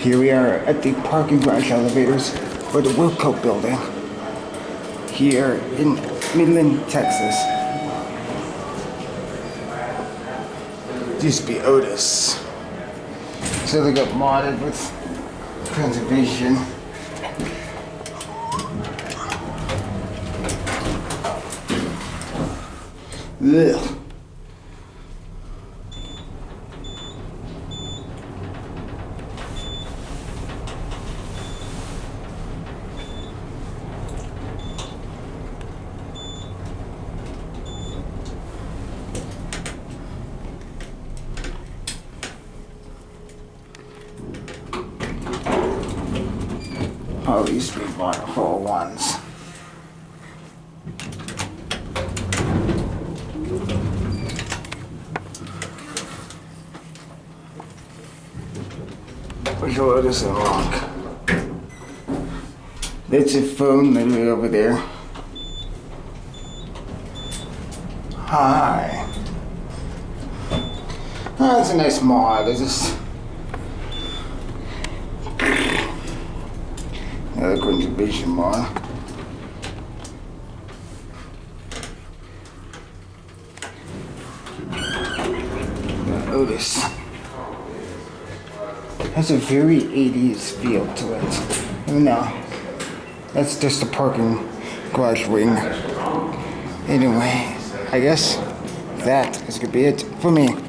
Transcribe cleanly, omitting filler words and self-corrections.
Here we are at the parking garage elevators for the Wilco building here in Midland, Texas. It used to be Otis. So they got modded with conservation. Ugh. Oh, these used to be wonderful ones. Where's the Otis unlock? That's a phone literally over there. Hi. Oh, that's a nice mod. It's just another conservation mod. Otis. Has a very 80s feel to it. No, that's just a parking garage wing. Anyway, I guess that is gonna be it for me.